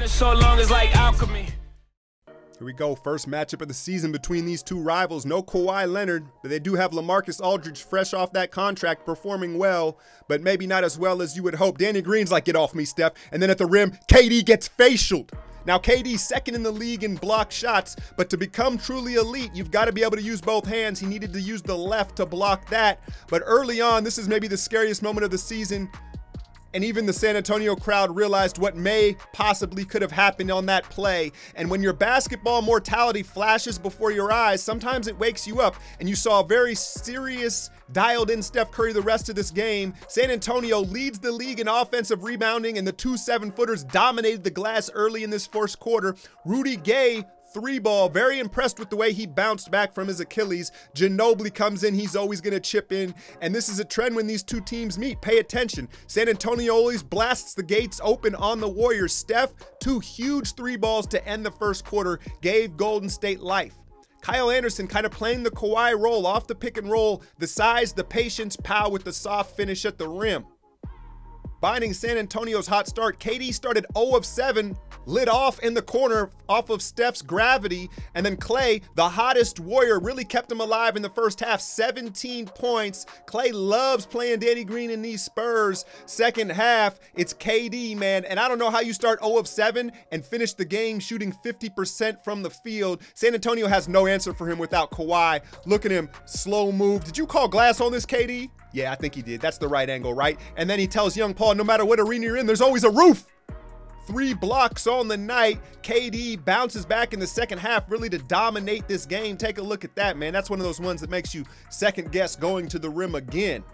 so long it's like alchemy. Here we go, first matchup of the season between these two rivals. No Kawhi Leonard, but they do have LaMarcus Aldridge fresh off that contract, performing well, but maybe not as well as you would hope. Danny Green's like, get off me, Steph. And then at the rim, KD gets facialed. Now, KD's second in the league in block shots, but to become truly elite, you've got to be able to use both hands. He needed to use the left to block that. But early on, this is maybe the scariest moment of the season. And even the San Antonio crowd realized what may possibly could have happened on that play. And when your basketball mortality flashes before your eyes, sometimes it wakes you up. And you saw a very serious, dialed-in Steph Curry the rest of this game. San Antonio leads the league in offensive rebounding, and the two 7-footers dominated the glass early in this first quarter. Rudy Gay, 3-ball, very impressed with the way he bounced back from his Achilles. Ginobili comes in, he's always gonna chip in, and this is a trend when these two teams meet. Pay attention. San Antonio always blasts the gates open on the Warriors. Steph, 2 huge 3-balls to end the first quarter, gave Golden State life. Kyle Anderson kind of playing the Kawhi role off the pick and roll, the size, the patience, pow with the soft finish at the rim. Binding San Antonio's hot start, KD started 0 of 7, lit off in the corner off of Steph's gravity, and then Klay, the hottest Warrior, really kept him alive in the first half, 17 points. Klay loves playing Danny Green in these Spurs. Second half, it's KD, man, and I don't know how you start 0 of 7 and finish the game shooting 50% from the field. San Antonio has no answer for him without Kawhi. Look at him, slow move. Did you call glass on this, KD? Yeah, I think he did. That's the right angle, right? And then he tells young Paul, no matter what arena you're in, there's always a roof. 3 blocks on the night. KD bounces back in the second half really to dominate this game. Take a look at that, man. That's one of those ones that makes you second guess going to the rim again.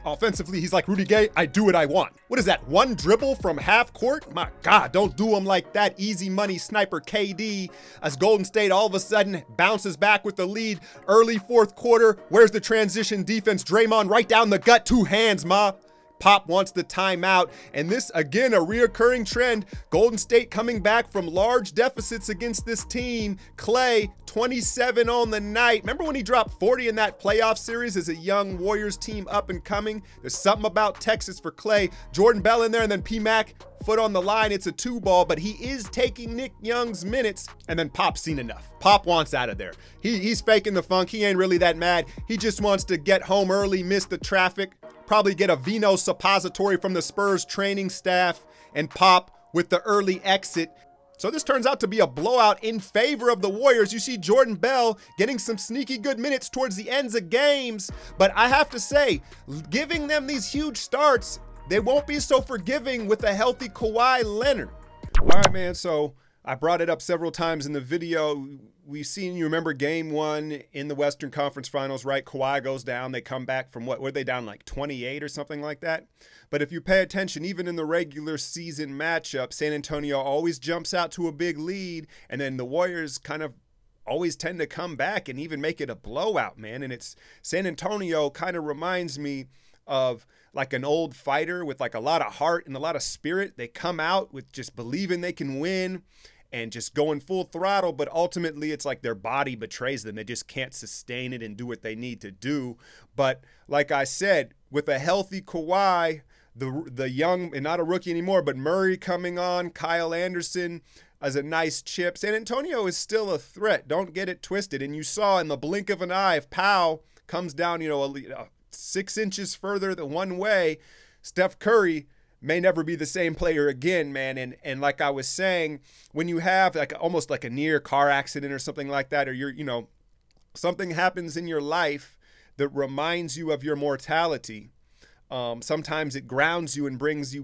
Offensively, he's like, Rudy Gay, I do what I want. What is that, 1 dribble from half court? My God, don't do him like that. Easy money sniper KD, as Golden State all of a sudden bounces back with the lead. Early fourth quarter, where's the transition defense? Draymond right down the gut, 2 hands, ma. Pop wants the timeout, and this, again, a reoccurring trend. Golden State coming back from large deficits against this team. Klay, 27 on the night. Remember when he dropped 40 in that playoff series as a young Warriors team up and coming? There's something about Texas for Klay. Jordan Bell in there, and then P-Mac, foot on the line. It's a 2-ball, but he is taking Nick Young's minutes, and then Pop's seen enough. Pop wants out of there. He's faking the funk. He ain't really that mad. He just wants to get home early, miss the traffic, probably get a Vino suppository from the Spurs training staff, and Pop with the early exit. So this turns out to be a blowout in favor of the Warriors. You see Jordan Bell getting some sneaky good minutes towards the ends of games, but I have to say, giving them these huge starts, they won't be so forgiving with a healthy Kawhi Leonard. All right, man, so I brought it up several times in the video. We've seen, you remember game 1 in the Western Conference Finals, right? Kawhi goes down. They come back from what? Were they down like 28 or something like that? But if you pay attention, even in the regular season matchup, San Antonio always jumps out to a big lead, and then the Warriors kind of always tend to come back and even make it a blowout, man. And it's San Antonio kind of reminds me of like an old fighter with like a lot of heart and a lot of spirit. They come out with just believing they can win and just going full throttle, but ultimately it's like their body betrays them. They just can't sustain it and do what they need to do. But like I said, with a healthy Kawhi, the young, and not a rookie anymore, but Murray coming on, Kyle Anderson as a nice chip. San Antonio is still a threat. Don't get it twisted. And you saw in the blink of an eye, if Powell comes down, 6 inches further than one way, Steph Curry may never be the same player again, man. And like I was saying, when you have like almost like a near car accident or something like that, or something happens in your life that reminds you of your mortality, sometimes it grounds you and brings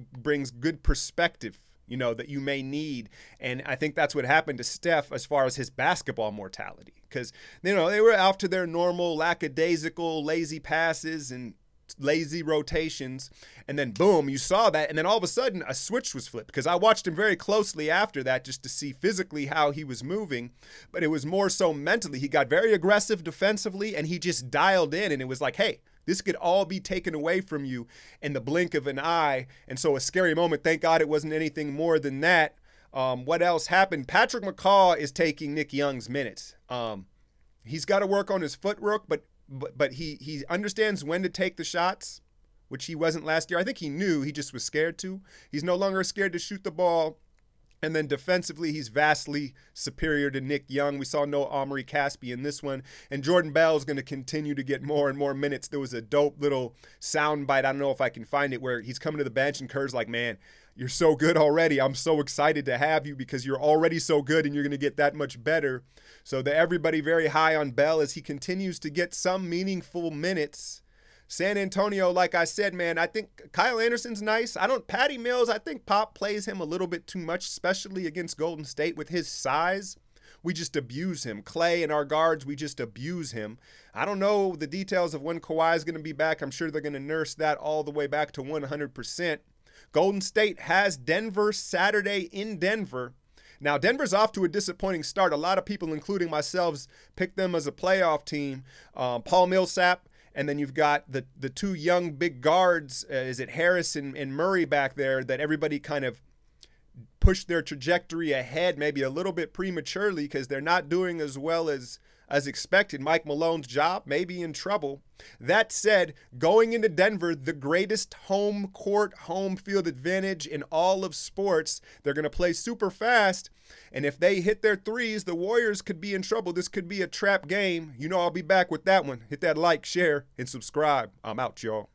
good perspective, that you may need. And I think that's what happened to Steph as far as his basketball mortality, because they were out to their normal lackadaisical lazy passes and lazy rotations, and then boom, you saw that, and then all of a sudden a switch was flipped, because I watched him very closely after that just to see physically how he was moving, but it was more so mentally. He got very aggressive defensively, and he just dialed in, and it was like, hey, this could all be taken away from you in the blink of an eye. And so a scary moment. Thank God it wasn't anything more than that. What else happened? Patrick McCaw is taking Nick Young's minutes. He's got to work on his footwork, but he understands when to take the shots, which he wasn't last year. I think he knew, he just was scared to. He's no longer scared to shoot the ball. And then defensively, he's vastly superior to Nick Young. We saw no Omri Caspi in this one. And Jordan Bell is going to continue to get more and more minutes. There was a dope little sound bite, I don't know if I can find it, where he's coming to the bench and Kerr's like, man, you're so good already. I'm so excited to have you because you're already so good and you're going to get that much better. So everybody very high on Bell as he continues to get some meaningful minutes. San Antonio, like I said, man, I think Kyle Anderson's nice. Patty Mills, I think Pop plays him a little bit too much, especially against Golden State with his size. We just abuse him. Clay and our guards, we just abuse him. I don't know the details of when Kawhi is going to be back. I'm sure they're going to nurse that all the way back to 100%. Golden State has Denver Saturday in Denver. Now, Denver's off to a disappointing start. A lot of people, including myself, picked them as a playoff team. Paul Millsap. And then you've got the two young big guards, is it Harris and Murray back there, that everybody kind of pushed their trajectory ahead maybe a little bit prematurely because they're not doing as well as expected. Mike Malone's job may be in trouble. That said, going into Denver, the greatest home court, home field advantage in all of sports. They're going to play super fast. And if they hit their threes, the Warriors could be in trouble. This could be a trap game. You know I'll be back with that one. Hit that like, share, and subscribe. I'm out, y'all.